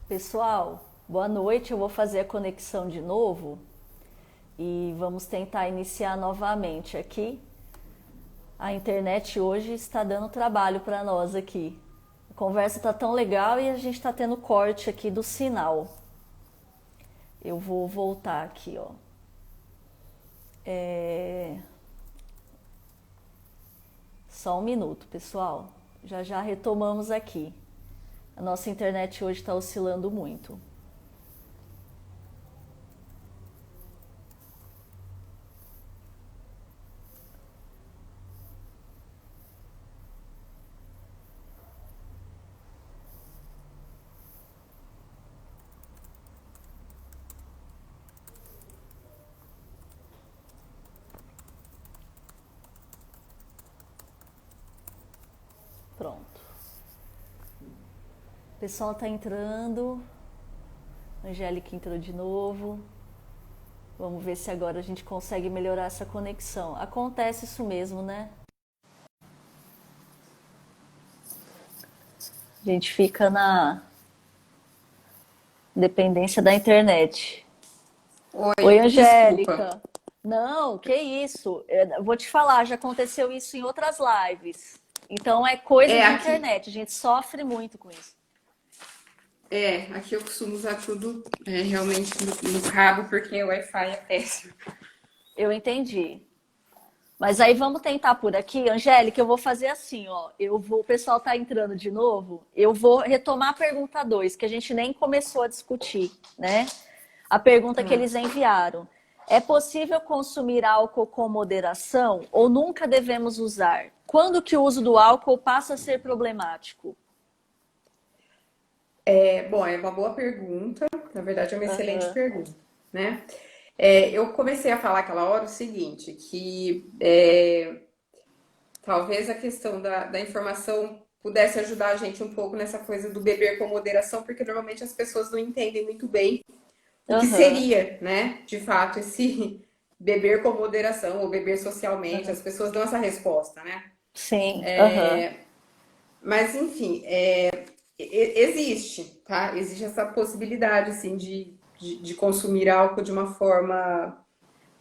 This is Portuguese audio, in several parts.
Pessoal, boa noite. Eu vou fazer a conexão de novo e vamos tentar iniciar novamente aqui. A internet hoje está dando trabalho para nós aqui. A conversa está tão legal e a gente está tendo corte aqui do sinal. Eu vou voltar aqui, ó. Só um minuto, pessoal. Já já retomamos aqui. A nossa internet hoje está oscilando muito. Pronto. O pessoal está entrando. A Angélica entrou de novo. Vamos ver se agora a gente consegue melhorar essa conexão. Acontece isso mesmo, né? A gente fica na dependência da internet. Oi, Oi, desculpa. Angélica. Não, que isso. Eu vou te falar, já aconteceu isso em outras lives. Então é coisa É, de aqui, internet. A gente sofre muito com isso. aqui eu costumo usar tudo realmente no cabo, porque o Wi-Fi é péssimo. Eu entendi. Mas aí vamos tentar por aqui, Angélica, eu vou fazer assim, ó. O pessoal tá entrando de novo. Eu vou retomar a pergunta 2, que a gente nem começou a discutir, né? A pergunta que Tá. eles enviaram. É possível consumir álcool com moderação ou nunca devemos usar? Quando que o uso do álcool passa a ser problemático? Bom, é uma boa pergunta. Na verdade, é uma excelente Aham. pergunta, né? Eu comecei a falar aquela hora o seguinte, que talvez a questão da informação pudesse ajudar a gente um pouco nessa coisa do beber com moderação, porque normalmente as pessoas não entendem muito bem o que Aham. seria, né, de fato, esse beber com moderação ou beber socialmente. Aham. As pessoas dão essa resposta, né? Sim. Aham. Mas, enfim, existe, tá? Existe essa possibilidade, assim, de consumir álcool de uma forma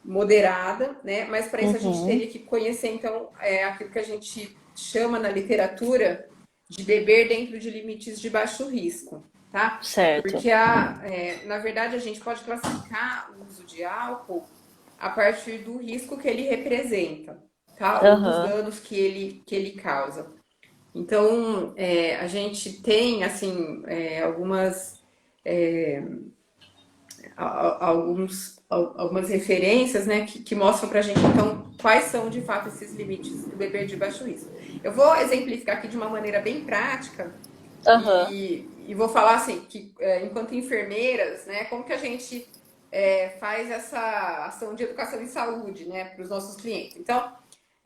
moderada, né? Mas para isso a gente Uhum. teria que conhecer, então, aquilo que a gente chama na literatura de beber dentro de limites de baixo risco, tá? Certo. Porque, na verdade, a gente pode classificar o uso de álcool a partir do risco que ele representa, tá? Ou dos Aham. danos que ele causa. Então, a gente tem, assim, algumas referências, né, que mostram para a gente, então, quais são, de fato, esses limites do beber de baixo risco. Eu vou exemplificar aqui de uma maneira bem prática Aham. e vou falar, assim, que enquanto enfermeiras, né, como que a gente faz essa ação de educação em saúde, né, para os nossos clientes. Então,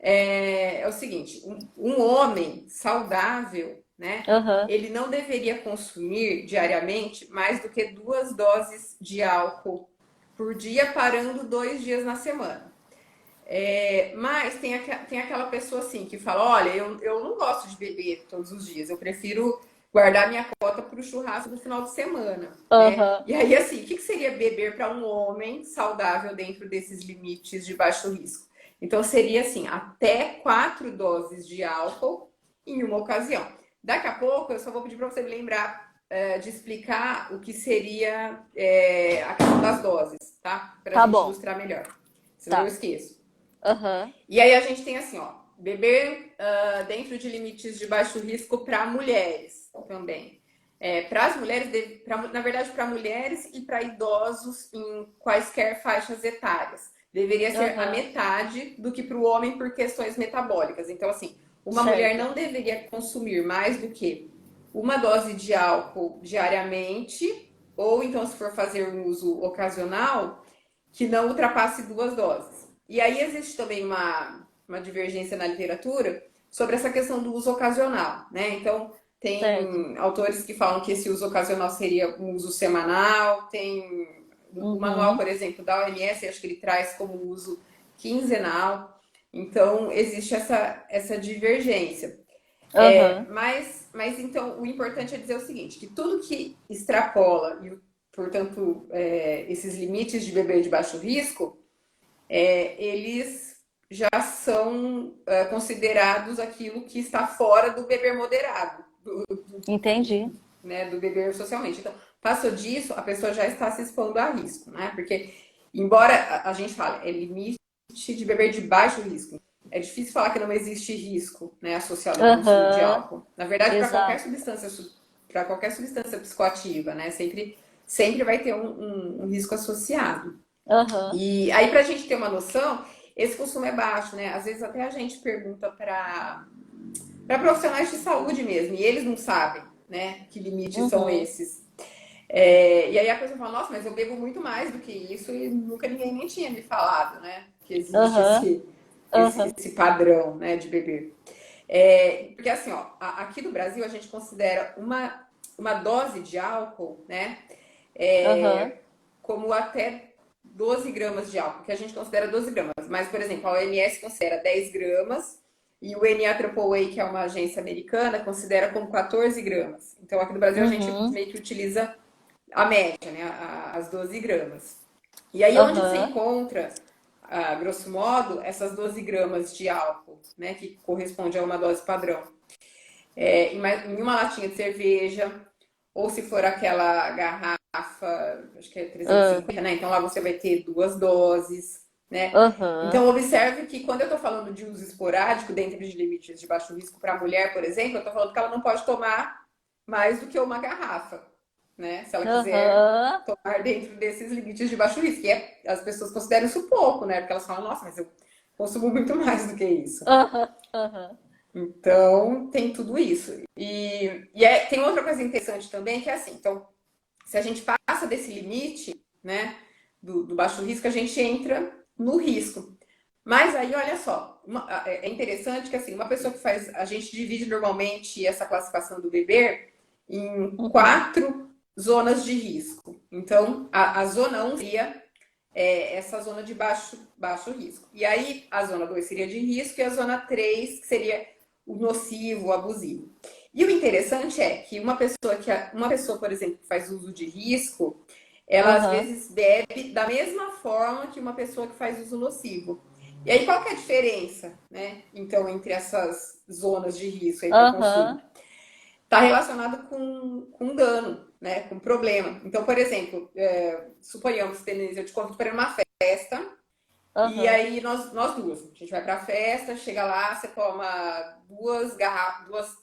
é o seguinte, um homem saudável, né, Aham. ele não deveria consumir diariamente mais do que 2 doses de álcool por dia, parando 2 dias na semana. Mas tem aquela pessoa assim que fala, olha, eu não gosto de beber todos os dias, eu prefiro guardar minha cota para o churrasco do final de semana, né? Aham. E aí, assim, o que seria beber para um homem saudável dentro desses limites de baixo risco? Então, seria assim, até 4 doses de álcool em uma ocasião. Daqui a pouco, eu só vou pedir para você me lembrar de explicar o que seria a questão das doses, tá? Para a Tá gente bom. ilustrar melhor. Senão eu Tá. esqueço. Aham. E aí a gente tem assim, ó, beber dentro de limites de baixo risco para mulheres também. Para as mulheres, na verdade, para mulheres e para idosos em quaisquer faixas etárias. Deveria ser a Aham. metade do que para o homem por questões metabólicas. Então, assim, uma mulher Certo. não deveria consumir mais do que uma dose de álcool diariamente, ou então, se for fazer um uso ocasional, que não ultrapasse 2 doses. E aí existe também uma divergência na literatura sobre essa questão do uso ocasional, né? Então, Certo. tem autores que falam que esse uso ocasional seria um uso semanal, tem o manual, Uhum. por exemplo, da OMS, acho que ele traz como uso quinzenal. Então, existe essa divergência. Aham. Mas mas então o importante é dizer o seguinte, que tudo que extrapola, e, portanto, esses limites de beber de baixo risco, eles já são considerados aquilo que está fora do beber moderado, Entendi. né, do beber socialmente. Então, passou disso, a pessoa já está se expondo a risco, né? Porque, embora a gente fale, é limite de beber de baixo risco, é difícil falar que não existe risco, né, associado ao consumo de Aham, álcool. Na verdade, exato. para qualquer substância psicoativa, né, sempre vai ter um risco associado. Aham, E aí, para a gente ter uma noção, esse consumo é baixo, né? Às vezes até a gente pergunta para profissionais de saúde mesmo, e eles não sabem, né, que limites são uhum, esses. E aí a pessoa fala, nossa, mas eu bebo muito mais do que isso e nunca ninguém nem tinha me falado, né? Que existe aham, aham, esse padrão, né, de beber. Porque assim, ó, aqui no Brasil a gente considera uma dose de álcool, né, aham, como até 12 gramas de álcool, que a gente considera 12 gramas. Mas, por exemplo, a OMS considera 10 gramas e o NAAA, que é uma agência americana, considera como 14 gramas. Então, aqui no Brasil a gente uhum, meio que utiliza a média, né, as 12 gramas. E aí, onde você aham, encontra, grosso modo, essas 12 gramas de álcool, né, que corresponde a uma dose padrão? Em uma latinha de cerveja, ou se for aquela garrafa, acho que é ah, 350, né? Então lá você vai ter 2 doses, né? aham, Então observe que quando eu estou falando de uso esporádico dentro de limites de baixo risco para a mulher, por exemplo, eu estou falando que ela não pode tomar mais do que uma garrafa, né? Se ela quiser aham, tomar dentro desses limites de baixo risco. E as pessoas consideram isso pouco, né? Porque elas falam, nossa, mas eu consumo muito mais do que isso. aham, aham, Então, tem tudo isso. Tem outra coisa interessante também, que é assim, então, se a gente passa desse limite, né, do baixo risco, a gente entra no risco. Mas aí, olha só, é interessante que assim, uma pessoa que faz, a gente divide normalmente essa classificação do beber em uhum, 4 zonas de risco. Então, a zona 1 seria essa zona de baixo risco. E aí, a zona 2 seria de risco e a zona 3 que seria o nocivo, o abusivo. E o interessante é que uma pessoa, por exemplo, que faz uso de risco, ela às aham, vezes bebe da mesma forma que uma pessoa que faz uso nocivo. E aí qual que é a diferença, né? Então, entre essas zonas de risco aí para o consumo? aham, Está relacionado com dano, né? Com problema. Então, por exemplo, suponhamos, Denise, eu te convido para ir numa festa e aham, aí nós duas, a gente vai pra festa, chega lá, você toma duas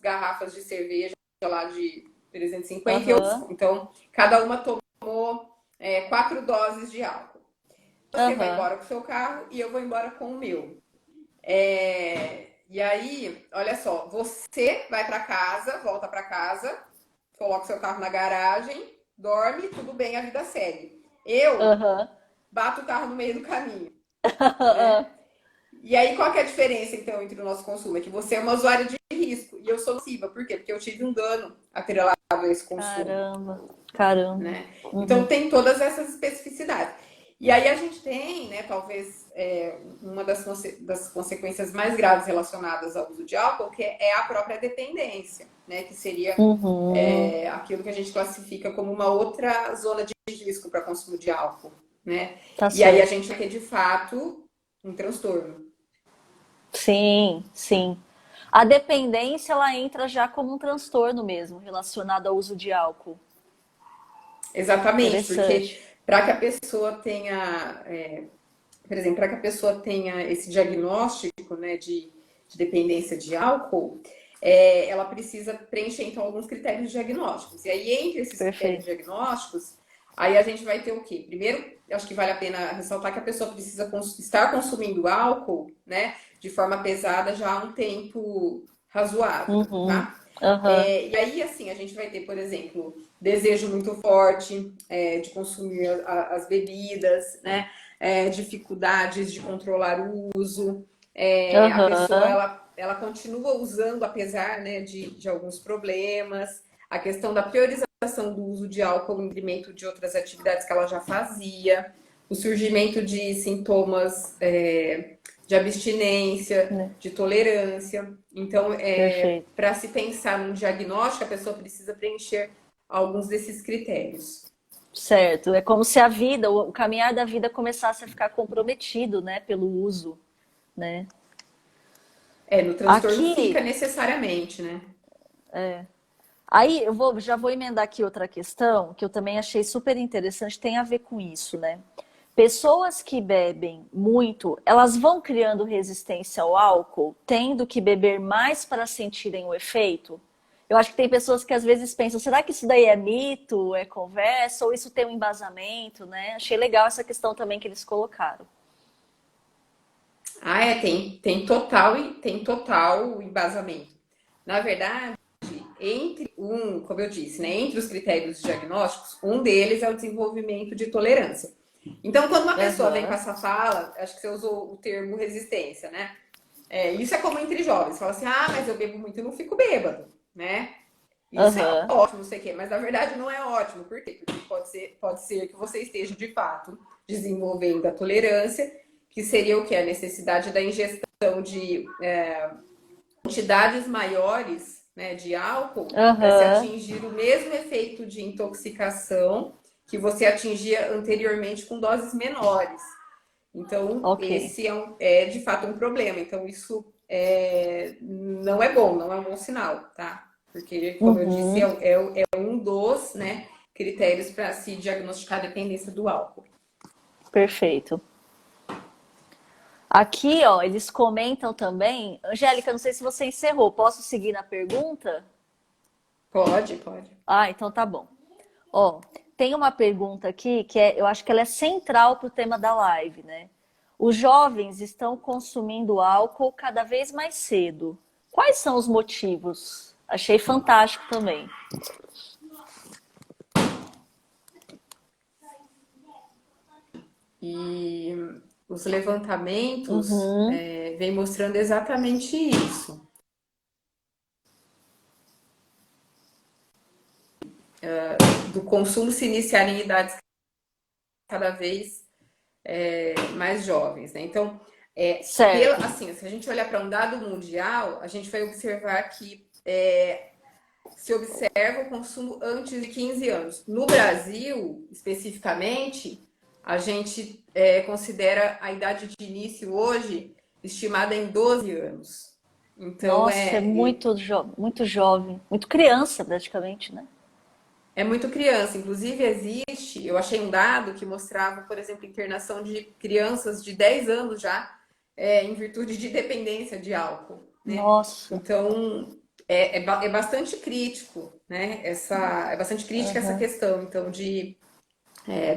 garrafas de cerveja lá de 350 e eu, aham, então cada uma tomou 4 doses de álcool. Você vai aham, embora com o seu carro e eu vou embora com o meu. E aí, olha só, você vai para casa, volta para casa, coloca o seu carro na garagem, dorme, tudo bem, a vida segue. Eu aham, bato o carro no meio do caminho, né? aham. E aí, qual que é a diferença, então, entre o nosso consumo? É que você é uma usuária de risco e eu sou nociva. Por quê? Porque eu tive um dano atrelado a esse consumo, Caramba, caramba. né? Então, Uhum, tem todas essas especificidades. E aí a gente tem, né, talvez, uma das consequências mais graves relacionadas ao uso de álcool, que é a própria dependência, né? Que seria uhum, aquilo que a gente classifica como uma outra zona de risco para consumo de álcool, né? tá E aí a certo. gente vai ter, de fato, um transtorno. Sim, sim. A dependência, ela entra já como um transtorno mesmo, relacionado ao uso de álcool. Exatamente, porque Interessante. para que a pessoa tenha, por exemplo, para que a pessoa tenha esse diagnóstico, né, de dependência de álcool, ela precisa preencher então alguns critérios diagnósticos. E aí, entre esses critérios Perfeito. diagnósticos, aí a gente vai ter o quê? Primeiro, eu acho que vale a pena ressaltar que a pessoa precisa estar consumindo álcool, né, de forma pesada já há um tempo razoável, Uhum, tá? aham, E aí, assim, a gente vai ter, por exemplo, desejo muito forte de consumir as bebidas, né? Dificuldades de controlar o uso. A pessoa, aham, ela continua usando, apesar, né, de alguns problemas. A questão da priorização do uso de álcool em detrimento de outras atividades que ela já fazia. O surgimento de sintomas de abstinência, né? de tolerância. Então, Perfeito. para se pensar num diagnóstico, a pessoa precisa preencher alguns desses critérios. Certo. É como se a vida, o caminhar da vida começasse a ficar comprometido, né, pelo uso, né? No transtorno fica Aqui, necessariamente, né? aí já vou emendar aqui outra questão que eu também achei super interessante, tem a ver com isso, né? Pessoas que bebem muito, elas vão criando resistência ao álcool, tendo que beber mais para sentirem o efeito? Eu acho que tem pessoas que às vezes pensam, será que isso daí é mito, é conversa, ou isso tem um embasamento, né? Achei legal essa questão também que eles colocaram. Tem total embasamento. Na verdade, como eu disse, né, entre os critérios diagnósticos, um deles é o desenvolvimento de tolerância. Então, quando uma pessoa vem com Aham, essa fala, acho que você usou o termo resistência, né? Isso é como entre jovens, fala assim, ah, mas eu bebo muito e não fico bêbado, né? Isso é aham, ótimo, não sei o quê, mas na verdade não é ótimo. Por quê? Porque pode ser que você esteja de fato desenvolvendo a tolerância, que seria o que? A necessidade da ingestão de quantidades maiores, né, de álcool para se aham, atingir o mesmo efeito de intoxicação que você atingia anteriormente com doses menores. Então, ok. esse é de fato um problema. Então, isso não é bom, não é um bom sinal, tá? Porque, como eu disse, Uhum, é um dos, né, critérios para se diagnosticar a dependência do álcool. perfeito. Aqui, ó, eles comentam também. Angélica, não sei se você encerrou. Posso seguir na pergunta? Pode, pode. Ah, então tá bom. Ó, tem uma pergunta aqui que eu acho que ela é central para o tema da live, né? Os jovens estão consumindo álcool cada vez mais cedo. Quais são os motivos? Achei fantástico também. E os levantamentos Uhum, vêm mostrando exatamente isso. Do consumo se iniciar em idades cada vez mais jovens, né? Então, certo. assim, se a gente olhar para um dado mundial, a gente vai observar que se observa o consumo antes de 15 anos. No Brasil, especificamente, a gente considera a idade de início hoje estimada em 12 anos. Então, Nossa, é muito jovem, muito criança praticamente, né? é muito criança. Inclusive, eu achei um dado que mostrava, por exemplo, internação de crianças de 10 anos já, em virtude de dependência de álcool, né? Nossa. Então, é bastante crítico, né? É bastante crítica essa Aham, questão, então,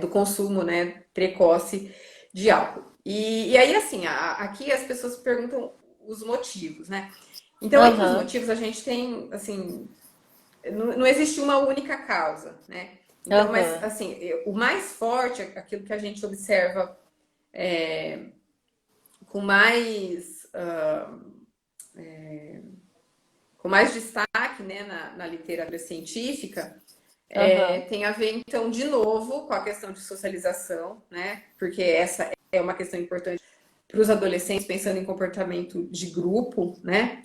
do consumo, né, precoce de álcool. E aí, assim, aqui as pessoas perguntam os motivos, né? Então, entre os aham, motivos, a gente tem, assim, não existe uma única causa, né? Então, mas aham. assim, o mais forte, aquilo que a gente observa com mais com mais destaque, né, na literatura científica, Aham. tem a ver então de novo com a questão de socialização, né? Porque essa é uma questão importante para os adolescentes pensando em comportamento de grupo, né?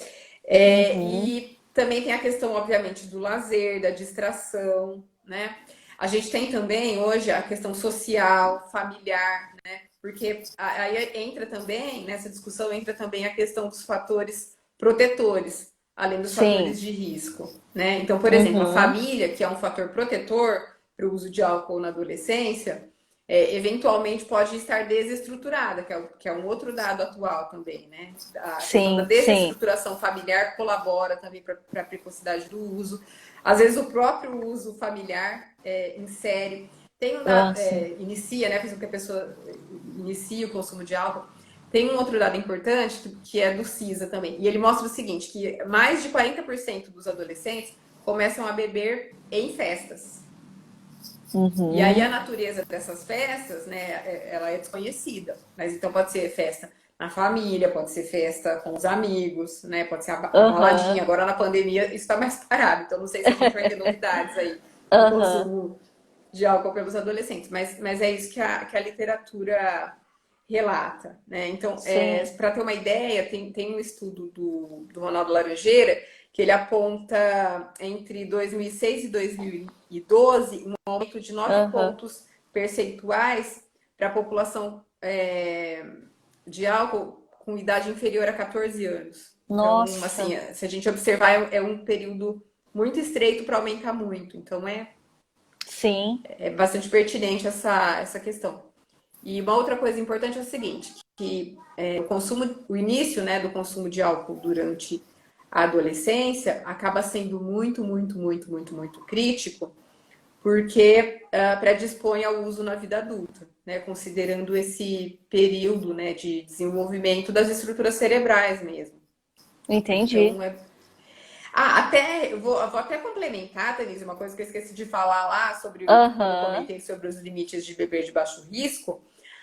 Uhum. E também tem a questão, obviamente, do lazer, da distração, né? A gente tem também hoje a questão social, familiar, né? Porque aí entra também, nessa discussão, entra também a questão dos fatores protetores, além dos Sim. fatores de risco, né? Então, por exemplo, a Uhum. família, que é um fator protetor para o uso de álcool na adolescência, eventualmente pode estar desestruturada, que é um outro dado atual também, né? A questão da Sim, sim. desestruturação familiar colabora também para a precocidade do uso. Às vezes o próprio uso familiar insere, tem um dado, Ah, sim. inicia, né? Faz com que a pessoa inicie o consumo de álcool. Tem um outro dado importante que é do CISA também. E ele mostra o seguinte, que mais de 40% dos adolescentes começam a beber em festas. E aí a Uhum. natureza dessas festas, né, ela é desconhecida. Mas então pode ser festa na família, pode ser festa com os amigos, né, pode ser a baladinha. Aham. Agora na pandemia isso está mais parado, então não sei se a gente vai ter novidades aí no Aham. consumo de álcool pelos adolescentes. Mas é isso que a literatura relata, né? Então, Sim. para ter uma ideia, tem um estudo do Ronaldo Laranjeira que ele aponta entre 2006 e 2012 um aumento de 9 Aham. pontos percentuais para a população de álcool com idade inferior a 14 anos. Então, Nossa. assim, se a gente observar, é um período muito estreito para aumentar muito. Então, Sim. é bastante pertinente essa questão. E uma outra coisa importante é o seguinte, que o consumo, o início, né, do consumo de álcool durante a adolescência acaba sendo muito, muito, muito, muito, muito crítico, porque predispõe ao uso na vida adulta, né, considerando esse período, né, de desenvolvimento das estruturas cerebrais mesmo. Entendi. Então, até eu vou até complementar, Denise, uma coisa que eu esqueci de falar lá sobre quando eu Aham. comentei sobre os limites de beber de baixo risco.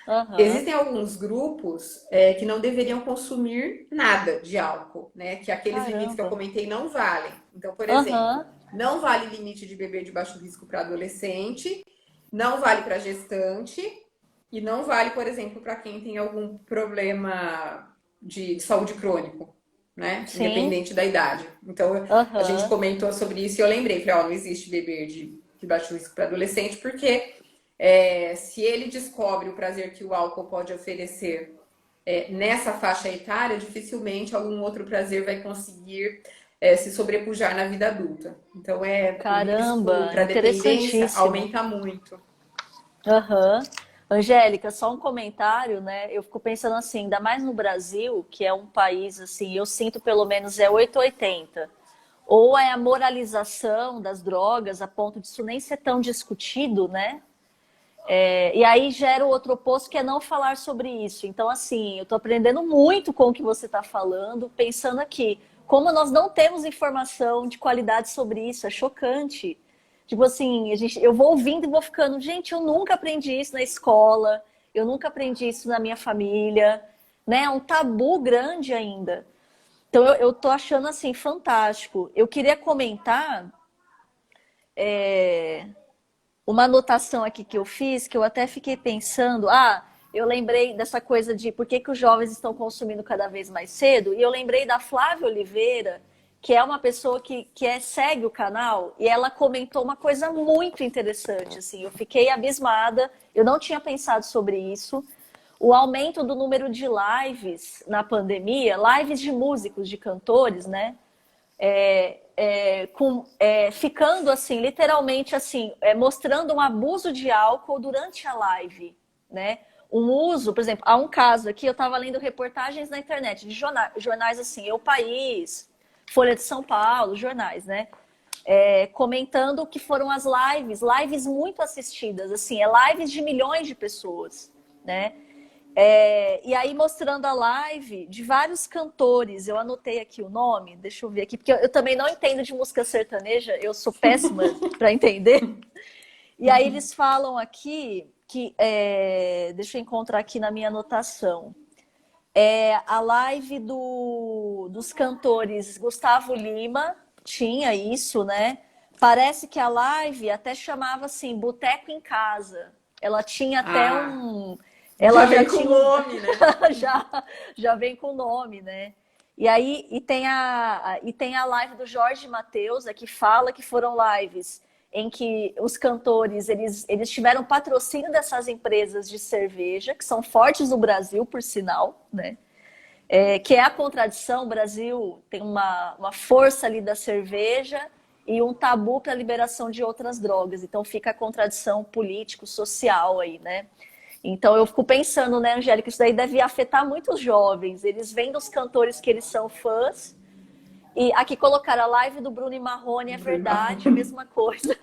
Aham. Existem alguns grupos que não deveriam consumir nada de álcool, né? Que aqueles limites que eu Caramba. comentei não valem. Então, por exemplo, Aham. não vale limite de beber de baixo risco para adolescente, não vale para gestante e não vale, por exemplo, para quem tem algum problema de saúde crônico, né? Sim. Independente da idade. Então, a gente Aham. comentou sobre isso e eu lembrei, falei, ó, não existe beber de baixo risco para adolescente, porque se ele descobre o prazer que o álcool pode oferecer nessa faixa etária, dificilmente algum outro prazer vai conseguir se sobrepujar na vida adulta. Então, o risco Caramba, para dependência interessantíssimo. aumenta muito. Aham. Angélica, só um comentário, né? Eu fico pensando assim, ainda mais no Brasil, que é um país assim, eu sinto pelo menos é 880. Ou é a moralização das drogas a ponto disso nem ser tão discutido, né? E aí gera o outro oposto que é não falar sobre isso. Então, assim, eu estou aprendendo muito com o que você está falando, pensando aqui, como nós não temos informação de qualidade sobre isso, é chocante. Tipo assim, eu vou ouvindo e vou ficando, gente, eu nunca aprendi isso na escola, eu nunca aprendi isso na minha família, né? É um tabu grande ainda. Então, eu tô achando assim, fantástico. Eu queria comentar uma anotação aqui que eu fiz, que eu até fiquei pensando, eu lembrei dessa coisa de por que os jovens estão consumindo cada vez mais cedo, e eu lembrei da Flávia Oliveira, que é uma pessoa segue o canal, e ela comentou uma coisa muito interessante, assim, eu fiquei abismada, eu não tinha pensado sobre isso, o aumento do número de lives na pandemia, lives de músicos, de cantores, né? Ficando assim, literalmente assim, mostrando um abuso de álcool durante a live, né? Um uso, por exemplo, há um caso aqui, eu estava lendo reportagens na internet de jornais assim, O País, Folha de São Paulo, jornais, né? Comentando que foram as lives muito assistidas, assim, lives de milhões de pessoas, né? E aí mostrando a live de vários cantores, eu anotei aqui o nome, deixa eu ver aqui, porque eu também não entendo de música sertaneja, eu sou péssima para entender. E aí eles falam aqui que, deixa eu encontrar aqui na minha anotação, a live dos cantores Gustavo Lima, tinha isso, né? Parece que a live até chamava assim, Boteco em Casa. Ela tinha até Ah, um. já Ela já vem com o tinha um. nome, né? já, já vem com o nome, né? E aí e tem a live do Jorge Mateus, que fala que foram lives em que os cantores eles tiveram patrocínio dessas empresas de cerveja, que são fortes no Brasil, por sinal, né? Que é a contradição. O Brasil tem uma força ali da cerveja e um tabu para a liberação de outras drogas. Então fica a contradição político-social aí, né? Então eu fico pensando, né, Angélica, isso daí deve afetar muitos jovens. Eles vêm dos cantores que eles são fãs. E aqui colocaram a live do Bruno e Marrone, é verdade, a mesma coisa.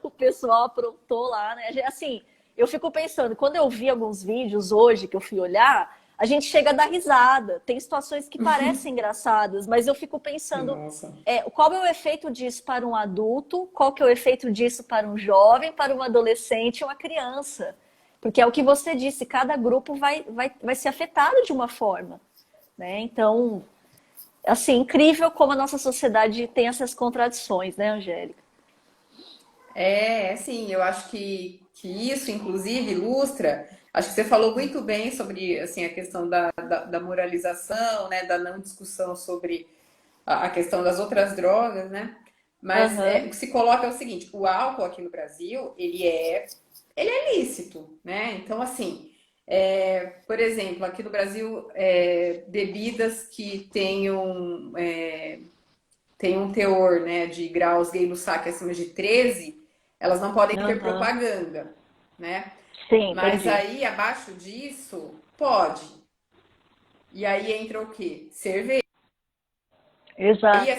O pessoal aprontou lá, né? Assim, eu fico pensando, quando eu vi alguns vídeos hoje que eu fui olhar, a gente chega a dar risada. Tem situações que parecem engraçadas, mas eu fico pensando, Nossa. qual é o efeito disso para um adulto, qual que é o efeito disso para um jovem, para um adolescente e uma criança. Porque é o que você disse, cada grupo vai ser afetado de uma forma, né? Então, assim, incrível como a nossa sociedade tem essas contradições, né, Angélica? Sim, eu acho que isso, inclusive, ilustra Acho que você falou muito bem sobre assim, a questão da moralização, né, da não discussão sobre a questão das outras drogas, né? Mas o Aham. que se coloca é o seguinte: o álcool aqui no Brasil, ele é lícito, né? Então, assim, por exemplo, aqui no Brasil, bebidas que tenham um teor, né, de graus Gay-Lussac acima de 13, elas não podem ter Aham. propaganda, né? Sim, Mas entendi. aí, abaixo disso, pode. E aí entra o quê? Cerveja. Aí Exato.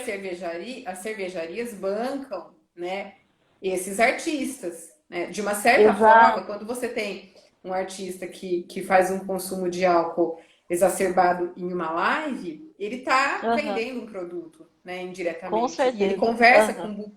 as cervejarias bancam, né, esses artistas, né? De uma certa forma, Exato. quando você tem um artista que faz um consumo de álcool exacerbado em uma live, ele está Aham. vendendo um produto, né, Com indiretamente. E ele certeza. conversa Aham.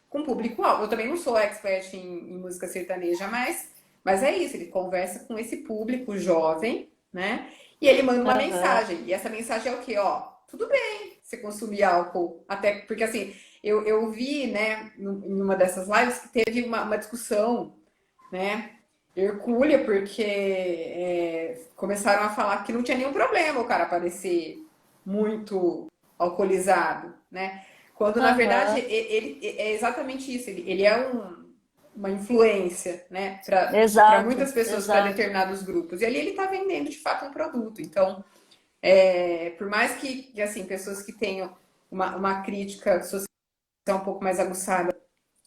com o público-alvo. Eu também não sou expert em música sertaneja, mas é isso, ele conversa com esse público jovem, né? E ele manda uma Aham. mensagem. E essa mensagem é o quê? Ó, tudo bem você consumir álcool. Até porque, assim, eu vi, né, em uma dessas lives que teve uma discussão, né, hercúlea, porque começaram a falar que não tinha nenhum problema o cara parecer muito alcoolizado, né? Quando, na verdade, Aham. ele é exatamente isso. Ele é uma influência, né, para Exato. muitas pessoas, para Exato. determinados grupos. E ali ele está vendendo, de fato, um produto. Então, por mais que assim, pessoas que tenham uma crítica social um pouco mais aguçada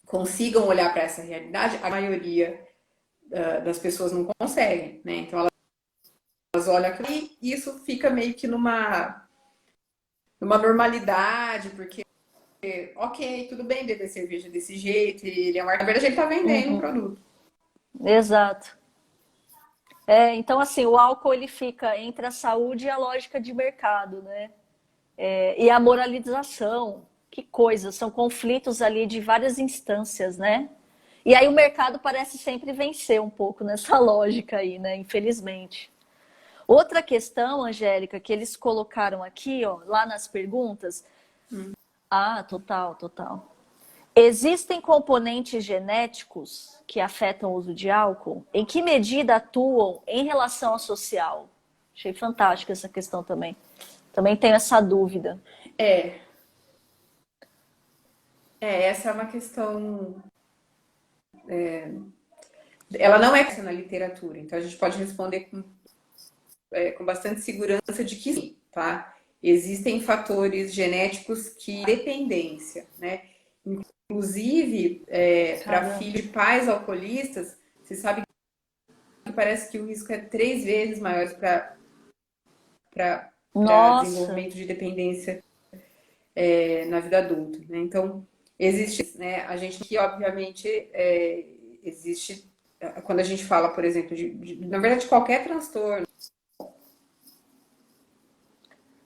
consigam olhar para essa realidade, a maioria das pessoas não conseguem, né? Então elas olham aquilo e isso fica meio que numa normalidade, porque, ok, tudo bem beber cerveja desse jeito, ele é uma... Na verdade, ele está vendendo um Uhum. produto. Exato. Então, assim, o álcool ele fica entre a saúde e a lógica de mercado, né? E a moralização, que coisa, são conflitos ali de várias instâncias, né? E aí o mercado parece sempre vencer um pouco nessa lógica aí, né? Infelizmente. Outra questão, Angélica, que eles colocaram aqui, ó, lá nas perguntas. Ah, total, total. Existem componentes genéticos que afetam o uso de álcool? Em que medida atuam em relação ao social? Achei fantástica essa questão também. Também tenho essa dúvida. É, essa é uma questão. Ela não é na literatura, então a gente pode responder com bastante segurança de que sim, tá? Existem fatores genéticos que dependência, né? Inclusive, para Caramba. filhos de pais alcoolistas, você sabe que parece que o risco é 3 vezes maior para Nossa. desenvolvimento de dependência na vida adulta, né? Então, existe, né? A gente que, obviamente, existe, quando a gente fala, por exemplo, na verdade, qualquer transtorno.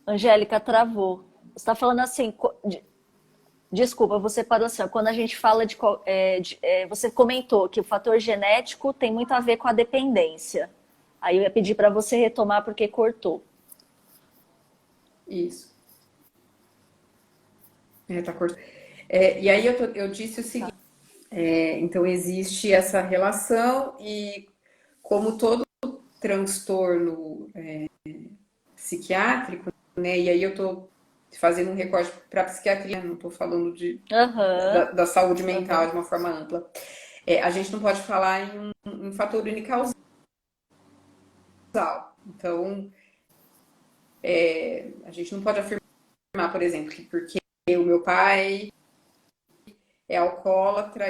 Angélica travou. Você está falando assim, desculpa, você parou assim, ó, quando a gente fala você comentou que o fator genético tem muito a ver com a dependência. Aí eu ia pedir para você retomar porque cortou. Isso, tá cortando. E aí eu disse o seguinte, Tá. então existe essa relação e como todo transtorno psiquiátrico, né? E aí eu tô fazendo um recorte para psiquiatria, não tô falando Aham, da saúde mental aham. de uma forma ampla. A gente não pode falar em um fator unicausal. Então, a gente não pode afirmar, por exemplo, que porque o meu pai é alcoólatra,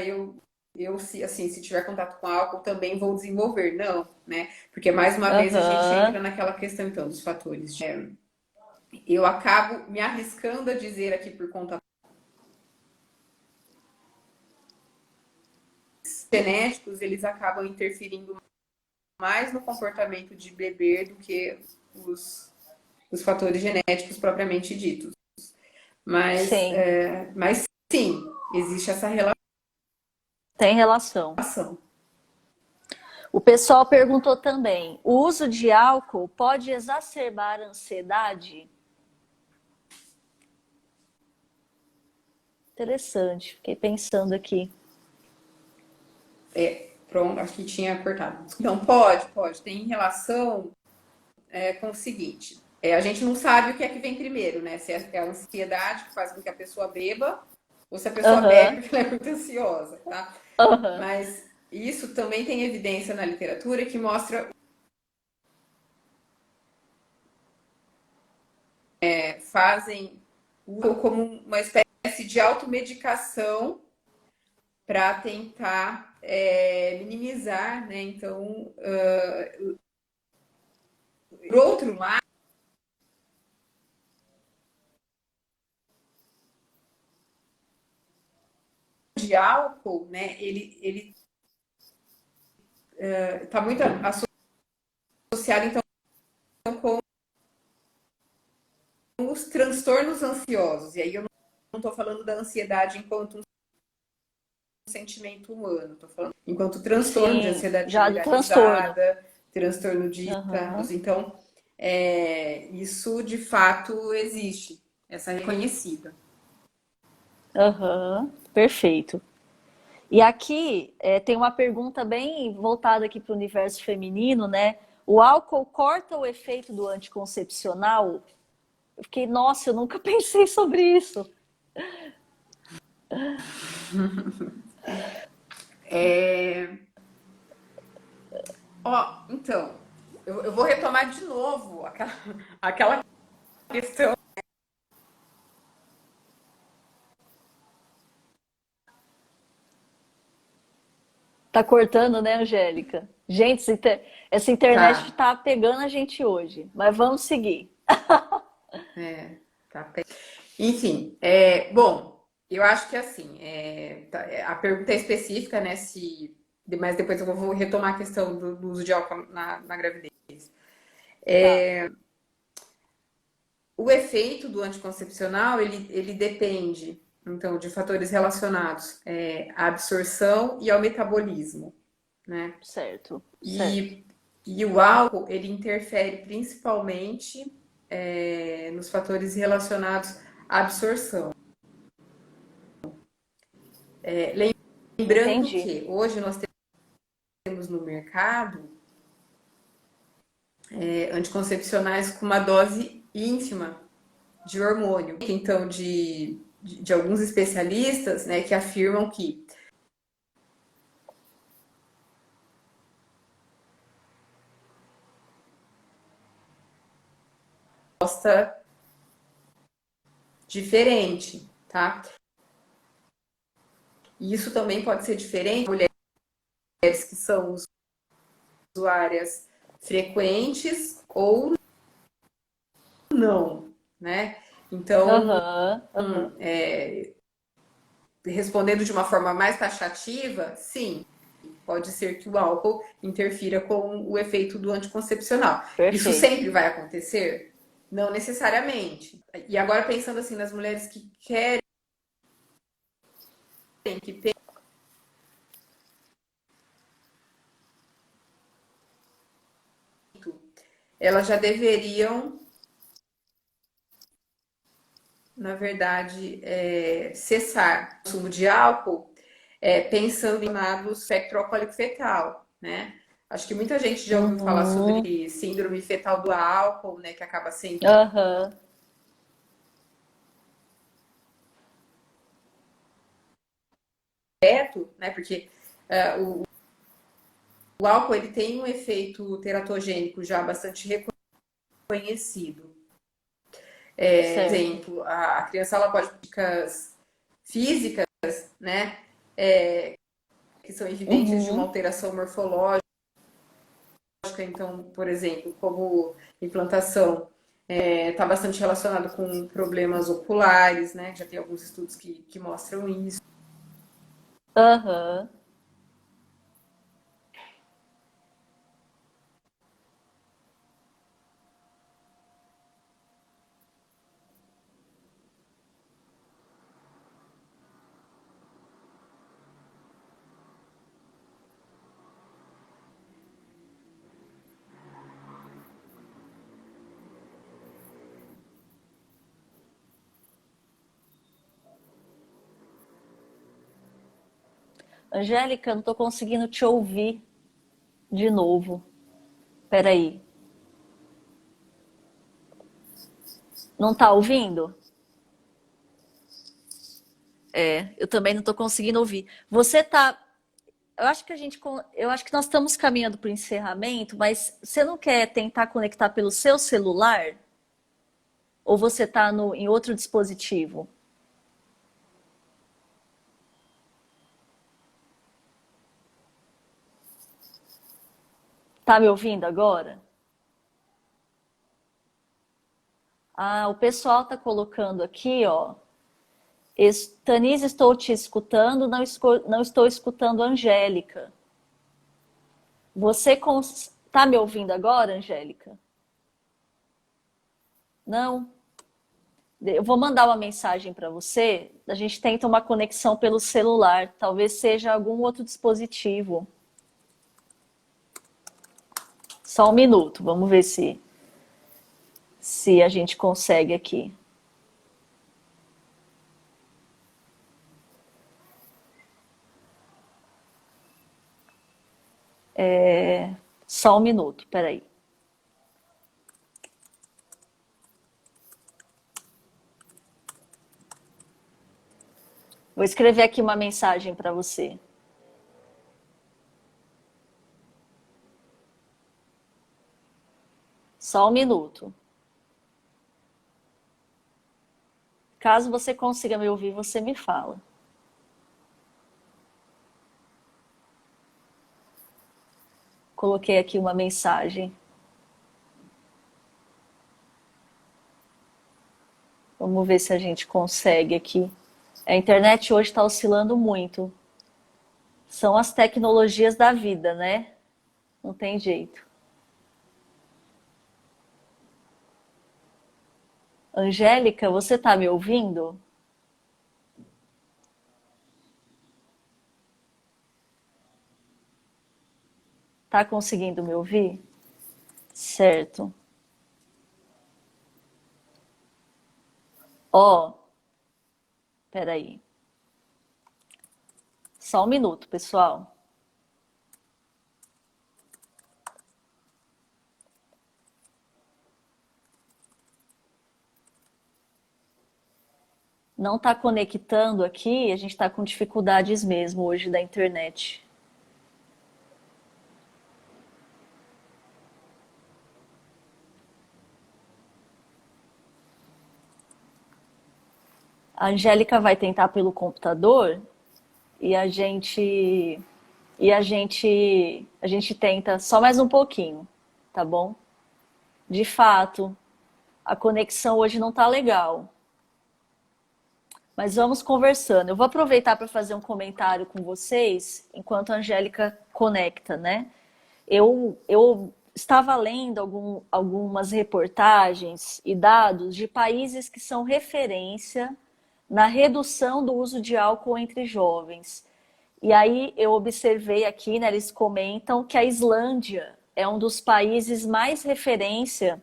se tiver contato com álcool, também vou desenvolver. Não, né? Porque, mais uma vez, a gente Aham. entra naquela questão, então, dos fatores. Eu acabo me arriscando a dizer aqui por conta genéticos, eles acabam interferindo mais no comportamento de beber do que os fatores genéticos propriamente ditos. Mas, Sim, mas sim, existe essa tem relação. relação. O pessoal perguntou também: o uso de álcool pode exacerbar a ansiedade? Interessante, fiquei pensando aqui. Pronto, acho que tinha cortado. Então, pode. Tem relação com o seguinte: a gente não sabe o que é que vem primeiro, né? Se é a ansiedade que faz com que a pessoa beba, ou se a pessoa bebe Aham, porque ela é muito ansiosa, tá? aham. Mas isso também tem evidência na literatura que mostra, fazem como uma espécie de automedicação para tentar minimizar, né? Então, por outro lado, de álcool, né? Ele está muito associado então com os transtornos ansiosos. E aí eu não estou falando da ansiedade enquanto um sentimento humano, estou falando enquanto transtorno de Sim, ansiedade já do transtorno. generalizada, transtorno de Aham, então isso de fato existe, essa reconhecida. aham, perfeito. E aqui tem uma pergunta bem voltada aqui para o universo feminino, né? O álcool corta o efeito do anticoncepcional? Eu fiquei, nossa, eu nunca pensei sobre isso. Então, eu vou retomar de novo aquela questão. Tá cortando, né, Angélica? Gente, essa internet Tá, tá pegando a gente hoje, mas vamos seguir. tá. Enfim, bom, eu acho que assim, a pergunta é específica, né? Mas depois eu vou retomar a questão do uso de álcool na gravidez. Tá, O efeito do anticoncepcional, ele depende, então, de fatores relacionados à absorção e ao metabolismo, né? certo, certo. E, e o álcool, ele interfere principalmente nos fatores relacionados à absorção. Lembrando Entendi. que hoje nós temos no mercado anticoncepcionais com uma dose ínfima de hormônio. Então, de alguns especialistas, né, que afirmam que gosta diferente, tá? E isso também pode ser diferente para mulheres que são usuárias frequentes ou não, né? Então, Aham, aham. respondendo de uma forma mais taxativa, sim, pode ser que o álcool interfira com o efeito do anticoncepcional. Isso Perfeito. sempre vai acontecer? Não necessariamente. E agora pensando assim nas mulheres que querem, que elas já deveriam, na verdade, cessar o consumo de álcool, pensando em lado espectro alcoólico fetal, né? Acho que muita gente já ouviu falar Uhum, sobre síndrome fetal do álcool, né? Que acaba sendo aham, direto, né? Porque o álcool ele tem um efeito teratogênico já bastante reconhecido. Por certo. exemplo, a criança ela pode ter dicas físicas, né? Que são evidentes de uma Uhum, alteração morfológica. Então, por exemplo, como implantação está bastante relacionado com problemas oculares, né? Já tem alguns estudos que mostram isso. aham. Angélica, não estou conseguindo te ouvir de novo. Peraí. Não está ouvindo? Eu também não estou conseguindo ouvir. Você tá. Eu acho que nós estamos caminhando para o encerramento, mas você não quer tentar conectar pelo seu celular? Ou você está em outro dispositivo? Tá me ouvindo agora? Ah, o pessoal está colocando aqui, ó. Tanise, estou te escutando, não estou escutando a Angélica. Tá me ouvindo agora, Angélica? Não? Eu vou mandar uma mensagem para você. A gente tenta uma conexão pelo celular. Talvez seja algum outro dispositivo. Só um minuto. Vamos ver se a gente consegue aqui. Só um minuto. Peraí. Vou escrever aqui uma mensagem para você. Só um minuto. Caso você consiga me ouvir, você me fala. Coloquei aqui uma mensagem. Vamos ver se a gente consegue aqui. A internet hoje está oscilando muito. São as tecnologias da vida, né? Não tem jeito. Angélica, você está me ouvindo? Tá conseguindo me ouvir? Certo. Ó, peraí. Só um minuto, pessoal. Não está conectando aqui, a gente está com dificuldades mesmo hoje da internet. A Angélica vai tentar pelo computador e a gente tenta só mais um pouquinho, tá bom? De fato, a conexão hoje não tá legal. Mas vamos conversando. Eu vou aproveitar para fazer um comentário com vocês enquanto a Angélica conecta, né? Eu estava lendo algumas reportagens e dados de países que são referência na redução do uso de álcool entre jovens. E aí eu observei aqui, né, eles comentam que a Islândia é um dos países mais referência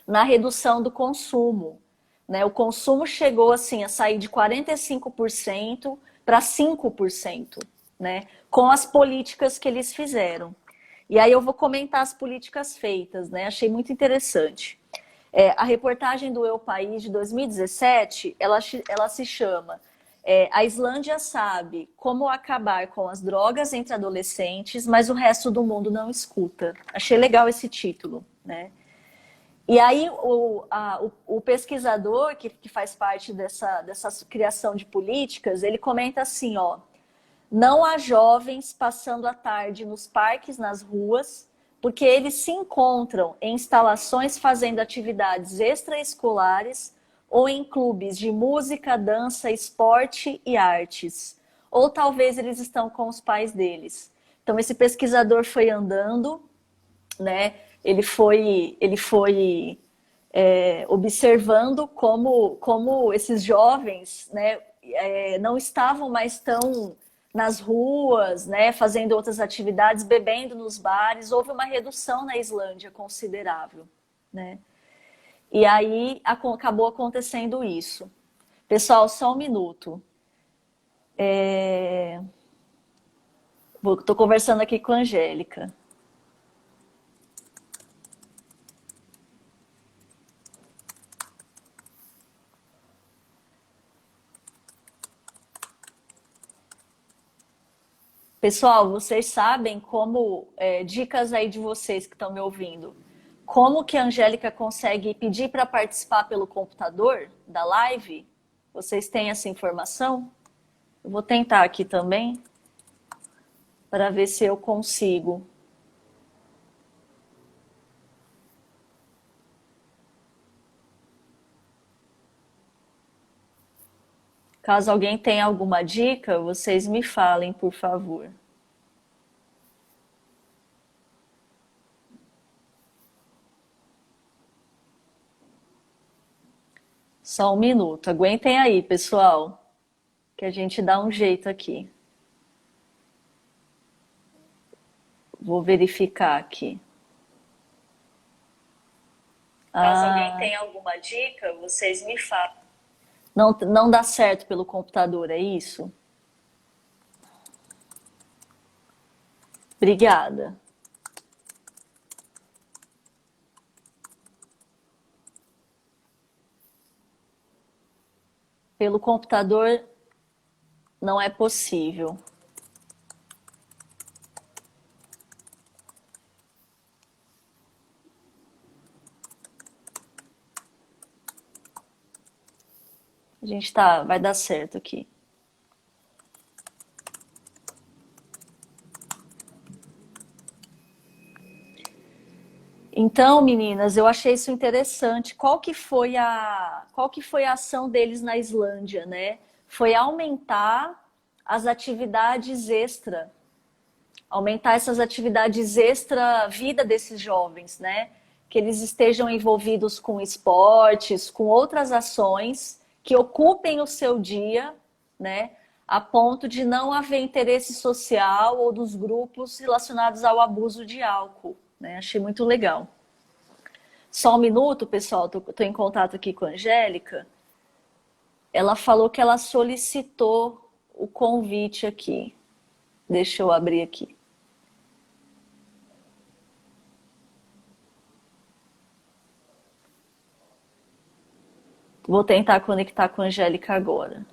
na redução do consumo. Né? O consumo chegou assim a sair de 45% para 5%, né? Com as políticas que eles fizeram. E aí eu vou comentar as políticas feitas, né? Achei muito interessante. A reportagem do Eu País de 2017, ela se chama A Islândia sabe como acabar com as drogas entre adolescentes, mas o resto do mundo não escuta. Achei legal esse título, né? E aí o pesquisador que faz parte dessa criação de políticas, ele comenta assim, ó, não há jovens passando a tarde nos parques, nas ruas, porque eles se encontram em instalações fazendo atividades extraescolares ou em clubes de música, dança, esporte e artes. Ou talvez eles estão com os pais deles. Então esse pesquisador foi andando, né? Ele foi observando como esses jovens, né, não estavam mais tão nas ruas, né, fazendo outras atividades, bebendo nos bares. Houve uma redução na Islândia considerável, né? E aí acabou acontecendo isso. Pessoal, só um minuto. Tô conversando aqui com a Angélica. Pessoal, vocês sabem como, dicas aí de vocês que estão me ouvindo, como que a Angélica consegue pedir para participar pelo computador da live? Vocês têm essa informação? Eu vou tentar aqui também, para ver se eu consigo. Caso alguém tenha alguma dica, vocês me falem, por favor. Só um minuto. Aguentem aí, pessoal, que a gente dá um jeito aqui. Vou verificar aqui. Caso alguém tenha alguma dica, vocês me falem. Não dá certo pelo computador, é isso? Obrigada. Pelo computador não é possível. A gente vai dar certo aqui. Então, meninas, eu achei isso interessante. Qual que foi a ação deles na Islândia, né? Foi as atividades extra, aumentar essas atividades extra vida desses jovens, né? Que eles estejam envolvidos com esportes, com outras ações que ocupem o seu dia, né? A ponto de não haver interesse social ou dos grupos relacionados ao abuso de álcool, né? Achei muito legal. Só um minuto, pessoal, tô em contato aqui com a Angélica. Ela falou que ela solicitou o convite aqui. Deixa eu abrir aqui. Vou tentar conectar com a Angélica agora.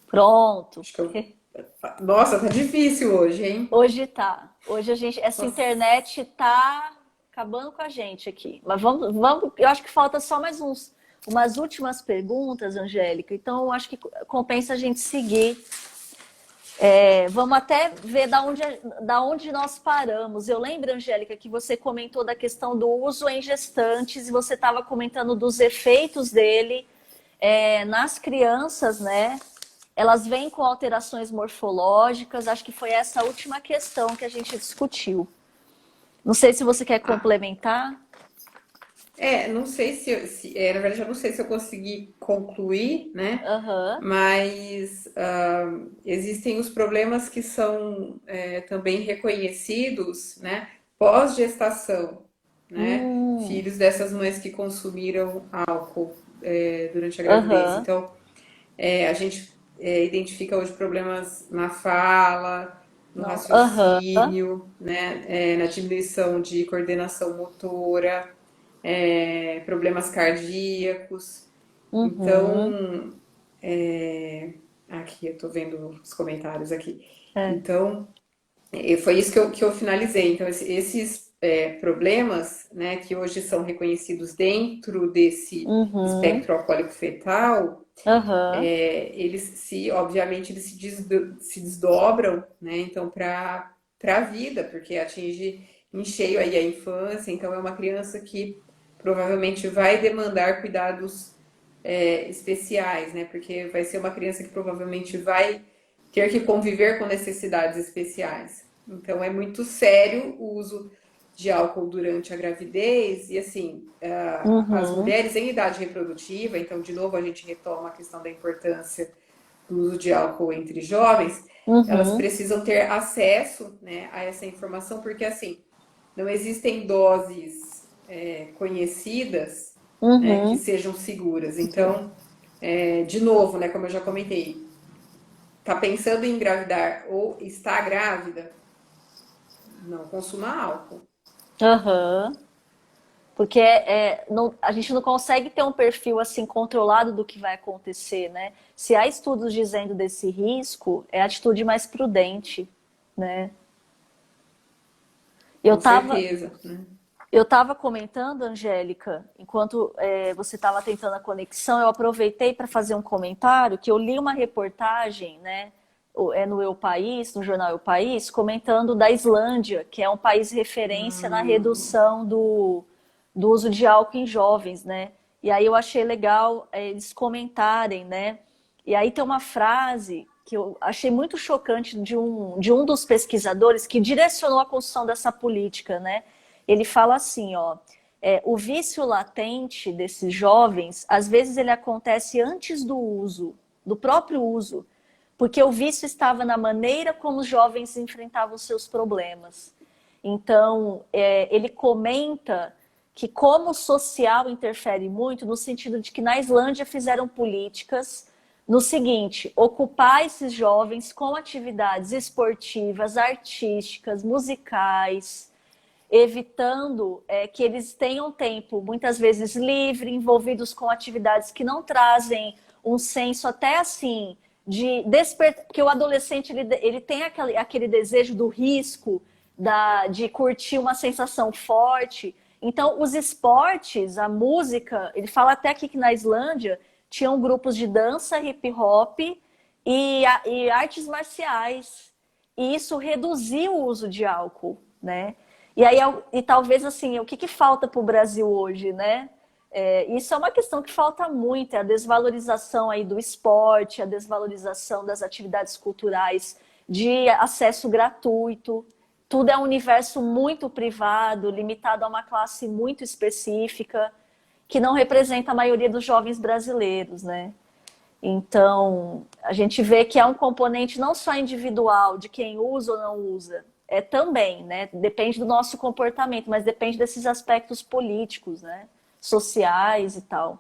Pronto. Nossa, tá difícil hoje, hein? Hoje tá. Hoje essa Nossa. internet tá acabando com a gente aqui. Mas vamos. Eu acho que falta só umas últimas perguntas, Angélica. Então, eu acho que compensa a gente seguir. Vamos até ver da onde nós paramos. Eu lembro, Angélica, que você comentou da questão do uso em gestantes e você estava comentando dos efeitos dele nas crianças, né? Elas vêm com alterações morfológicas. Acho que foi essa última questão que a gente discutiu. Não sei se você quer complementar. Não sei na verdade, eu não sei se eu consegui concluir, né? Aham. Mas existem os problemas que são também reconhecidos, né? Pós-gestação, né? Filhos dessas mães que consumiram álcool durante a gravidez. Aham. Então, a gente identifica hoje problemas na fala, no Aham. raciocínio, né? Na diminuição de coordenação motora, problemas cardíacos. Uhum. Então, aqui eu tô vendo os comentários aqui. É. Então, foi isso que eu finalizei. Então, esses problemas, né, que hoje são reconhecidos dentro desse Uhum. espectro alcoólico fetal, Aham. obviamente, eles se desdobram, né, então, para a vida, porque atinge em cheio aí a infância. Então, é uma criança que provavelmente vai demandar cuidados especiais, né, porque vai ser uma criança que provavelmente vai ter que conviver com necessidades especiais. Então, é muito sério o uso de álcool durante a gravidez e, assim, as Uhum. mulheres em idade reprodutiva, então, de novo, a gente retoma a questão da importância do uso de álcool entre jovens, elas Uhum. precisam ter acesso, né, a essa informação, porque, assim, não existem doses conhecidas, né, que Uhum. sejam seguras. Então, de novo, né, como eu já comentei, está pensando em engravidar ou está grávida, não consuma álcool. Aham. Porque a gente não consegue ter um perfil assim controlado do que vai acontecer, né? Se há estudos dizendo desse risco, é a atitude mais prudente, né? Eu Com estava certeza, né? eu tava comentando, Angélica, enquanto você estava tentando a conexão, eu aproveitei para fazer um comentário que eu li uma reportagem, né? No Eu País, no jornal Eu País, comentando da Islândia, que é um país referência na Hum, redução do uso de álcool em jovens, né? E aí eu achei legal eles comentarem, né? E aí tem uma frase que eu achei muito chocante de um dos pesquisadores que direcionou a construção dessa política, né? Ele fala assim, ó, o vício latente desses jovens, às vezes ele acontece antes do uso, do próprio uso, porque o vício estava na maneira como os jovens enfrentavam seus problemas. Então, ele comenta que como o social interfere muito, no sentido de que na Islândia fizeram políticas no seguinte: ocupar esses jovens com atividades esportivas, artísticas, musicais, evitando que eles tenham tempo, muitas vezes livre, envolvidos com atividades que não trazem um senso até assim de despertar, porque o adolescente ele tem aquele desejo do risco, de curtir uma sensação forte. Então, os esportes, a música, ele fala até aqui que na Islândia tinham grupos de dança, hip hop e artes marciais. E isso reduziu o uso de álcool, né? E aí, e talvez assim, o que falta para o Brasil hoje, né? Isso é uma questão que falta muito, é a desvalorização aí do esporte, a desvalorização das atividades culturais de acesso gratuito. Tudo é um universo muito privado, limitado a uma classe muito específica, que não representa a maioria dos jovens brasileiros, né? Então, a gente vê que é um componente não só individual de quem usa ou não usa, é também, né? Depende do nosso comportamento, mas depende desses aspectos políticos, né? Sociais e tal.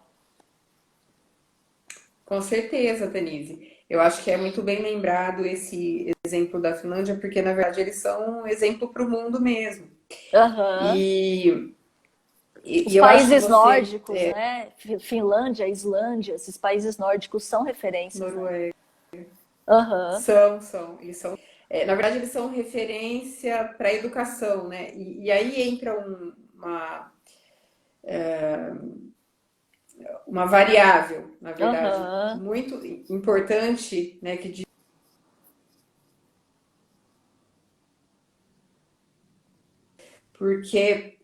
com certeza, Denise. Eu acho que é muito bem lembrado esse exemplo da Finlândia, porque na verdade eles são um exemplo para o mundo mesmo. Aham. E, Os e eu acho que países você, nórdicos, né? Finlândia, Islândia, esses países nórdicos são referências, né? Noruega, Aham. eles são, na verdade eles são referência para a educação, né? E aí entra uma variável, na verdade, Aham. muito importante, né? Porque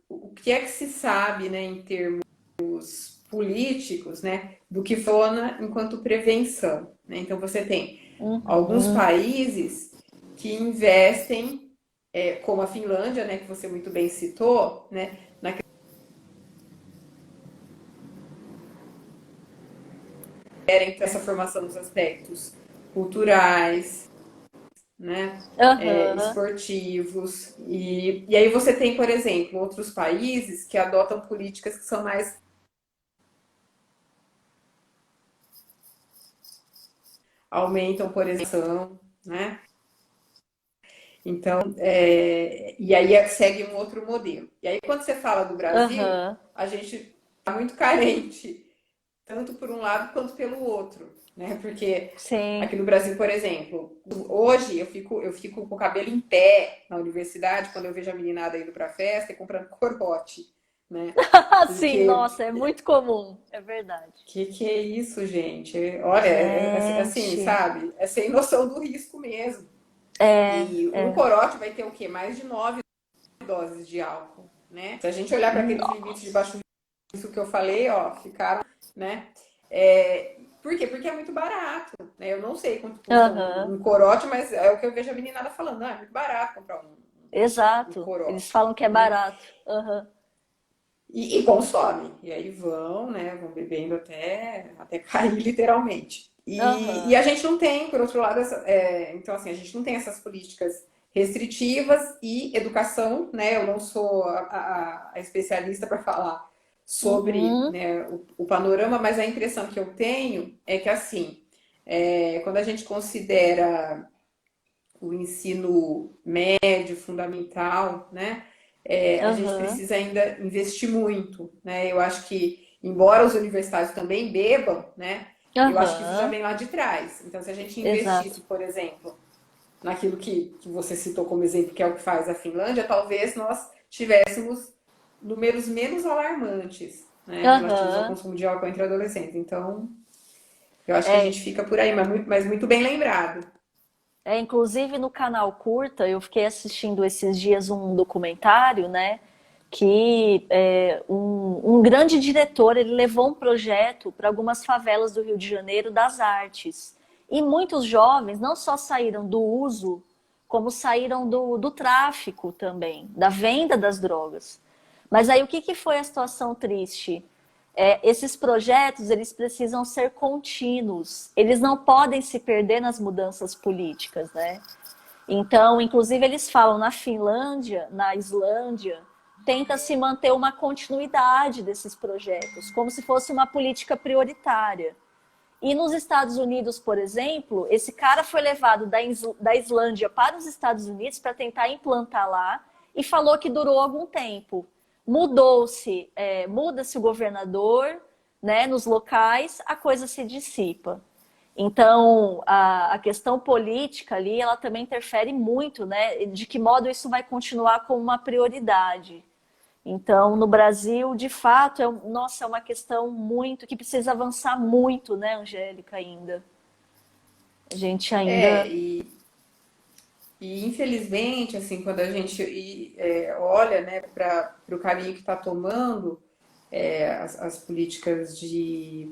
o que é que se sabe, né, em termos políticos, né, do que funciona enquanto prevenção, né? Então você tem alguns Uhum. países que investem, como a Finlândia, né, que você muito bem citou, né, querem essa formação nos aspectos culturais, né, Aham. esportivos, e aí você tem, por exemplo, outros países que adotam políticas que são mais aumentam, por exemplo, né? Então, e aí segue um outro modelo. E aí, quando você fala do Brasil, Aham. a gente está muito carente, tanto por um lado quanto pelo outro, né? Porque Sim. aqui no Brasil, por exemplo, hoje eu fico com o cabelo em pé na universidade quando eu vejo a meninada indo para festa e comprando corote, né? Sim, Porque nossa, é muito comum, é verdade. que é isso, gente? Olha, assim, Gente, sabe? É sem noção do risco mesmo. é, E um é. corote vai ter o quê? Mais de 9 doses de álcool, né? Se a gente olhar para aqueles limites de baixo risco que eu falei, ó, ficaram, né? Por quê? Porque é muito barato, né? Eu não sei quanto custa Aham, um corote, mas é o que eu vejo a meninada falando. Ah, é muito barato comprar um exato. Eles corote, falam que é né? barato. Aham, E consomem. E aí vão, né? Vão bebendo até cair, literalmente. E a aham. gente não tem, por outro lado, então assim, a gente não tem essas políticas restritivas e educação, né? Eu não sou a especialista para falar sobre, Uhum, né, o panorama, mas a impressão que eu tenho é que assim, Quando a gente considera o ensino médio, fundamental, né? A gente Aham, precisa ainda investir muito, né? Eu acho que, embora os universitários também bebam, né? Eu acho que isso já aham, vem lá de trás. Então, se a gente exato. investisse, por exemplo, naquilo que você citou como exemplo, que é o que faz a Finlândia, talvez nós tivéssemos números menos alarmantes, né, relativos ao Aham. consumo de álcool entre adolescentes. Então, eu acho que a É, gente fica por aí, mas muito bem lembrado. inclusive no canal Curta, eu fiquei assistindo esses dias um documentário, né? Que um grande diretor ele levou um projeto para algumas favelas do Rio de Janeiro das artes. E muitos jovens não só saíram do uso, como saíram do tráfico também, da venda das drogas. Mas aí o que foi a situação triste? Esses projetos eles precisam ser contínuos, eles não podem se perder nas mudanças políticas, né? Então, inclusive, eles falam na Finlândia, na Islândia, tenta se manter uma continuidade desses projetos, como se fosse uma política prioritária. E nos Estados Unidos, por exemplo, esse cara foi levado da Islândia para os Estados Unidos para tentar implantar lá e falou que durou algum tempo. Muda-se o governador, né, nos locais, a coisa se dissipa. Então, a questão política ali, ela também interfere muito, né? De que modo isso vai continuar como uma prioridade. Então, no Brasil, de fato, nossa, é uma questão muito que precisa avançar muito, né, Angélica, ainda. A gente É, ainda. e infelizmente, assim, quando a gente olha, né, para o caminho que está tomando as políticas de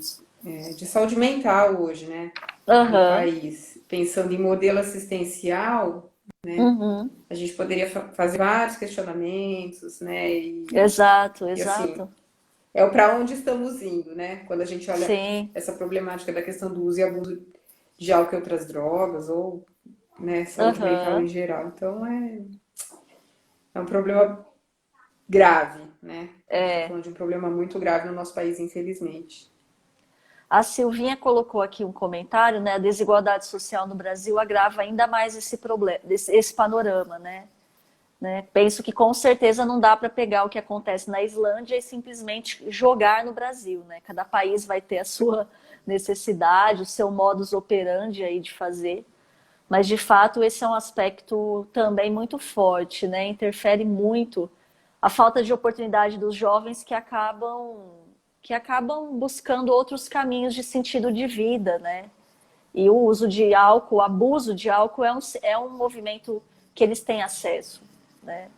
saúde mental hoje, né, no Aham. país, pensando em modelo assistencial, né, Uhum. a gente poderia fazer vários questionamentos, né, Exato, e assim, exato. é o para onde estamos indo, né, quando a gente olha Sim. essa problemática da questão do uso e abuso de álcool e outras drogas, ou, né, saúde mental em Aham. geral. Então, é um problema grave, né? A gente está É. falando de um problema muito grave no nosso país, infelizmente. A Silvinha colocou aqui um comentário, né? A desigualdade social no Brasil agrava ainda mais esse problema, esse panorama, né? Penso que com certeza não dá para pegar o que acontece na Islândia e simplesmente jogar no Brasil, né? Cada país vai ter a sua necessidade, o seu modus operandi aí de fazer. Mas de fato esse é um aspecto também muito forte, né? Interfere muito a falta de oportunidade dos jovens que acabam buscando outros caminhos de sentido de vida, né? E o uso de álcool, o abuso de álcool é um movimento que eles têm acesso, né?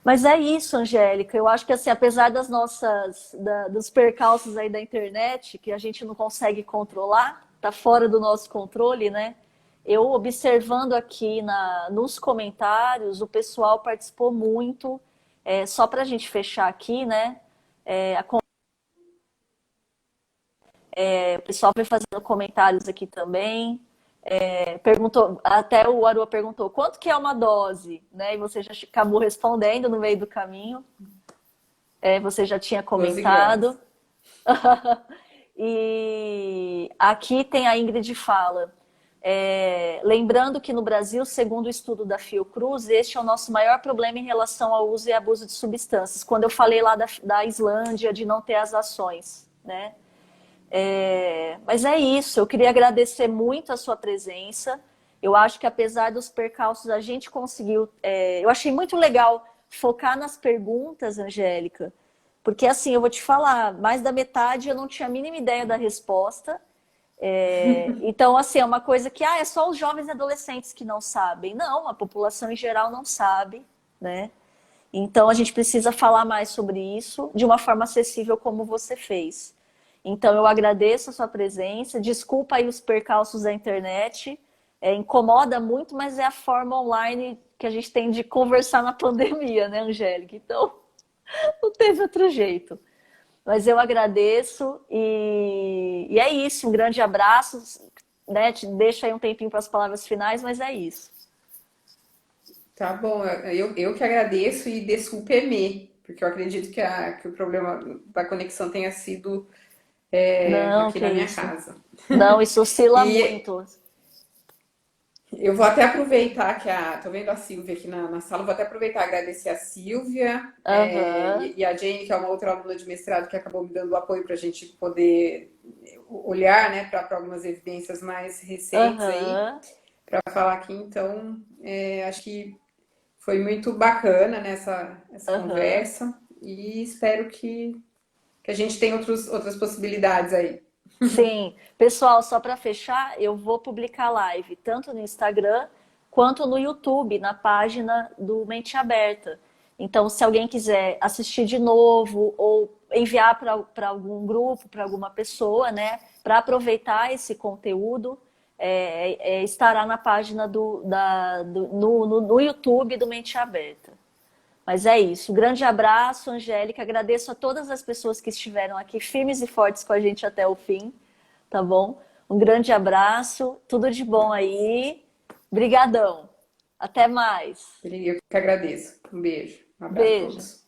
Mas é isso, Angélica. Eu acho que assim, apesar dos percalços aí da internet, que a gente não consegue controlar, tá fora do nosso controle, né? Eu observando aqui nos comentários, o pessoal participou muito. Só para a gente fechar aqui, né? O pessoal foi fazendo comentários aqui também. Perguntou, até o Arua perguntou quanto que é uma dose, né? E você já acabou respondendo no meio do caminho. Você já tinha 12 gramas. comentado. E aqui tem a Ingrid fala. Lembrando que no Brasil, segundo o estudo da Fiocruz, este é o nosso maior problema em relação ao uso e abuso de substâncias. Quando eu falei lá da Islândia, de não ter as ações, né? Mas é isso, eu queria agradecer muito a sua presença. Eu acho que apesar dos percalços, a gente conseguiu. Eu achei muito legal focar nas perguntas, Angélica, porque assim, eu vou te falar, mais da metade eu não tinha a mínima ideia da resposta. Então, assim, é uma coisa que é só os jovens e adolescentes que não sabem. Não, a população em geral não sabe, né? Então a gente precisa falar mais sobre isso de uma forma acessível como você fez. Então eu agradeço a sua presença, desculpa aí os percalços da internet, incomoda muito, mas é a forma online que a gente tem de conversar na pandemia, né, Angélica? Então não teve outro jeito. Mas eu agradeço e é isso, um grande abraço, né? Te deixo aí um tempinho para as palavras finais, mas é isso. Tá bom, eu que agradeço e desculpe-me, porque eu acredito que o problema da conexão tenha sido Não, aqui que na minha isso. casa. Não, isso oscila E muito. eu vou até aproveitar que tô vendo a Silvia aqui na sala, vou até aproveitar e agradecer a Silvia, Aham, e a Jane, que é uma outra aluna de mestrado que acabou me dando o apoio para a gente poder olhar, né, para algumas evidências mais recentes aí, aham, para falar aqui. Então, acho que foi muito bacana nessa essa aham. conversa e espero que a gente tenha outras possibilidades aí. Sim, pessoal, só para fechar, eu vou publicar live tanto no Instagram quanto no YouTube, na página do Mente Aberta. Então, se alguém quiser assistir de novo ou enviar para algum grupo, para alguma pessoa, né, para aproveitar esse conteúdo, estará na página no YouTube do Mente Aberta. Mas é isso. Grande abraço, Angélica. Agradeço a todas as pessoas que estiveram aqui firmes e fortes com a gente até o fim, tá bom? Um grande abraço, tudo de bom aí. Brigadão. Até mais. Eu que agradeço. Um beijo, um abraço a Beijo. todos.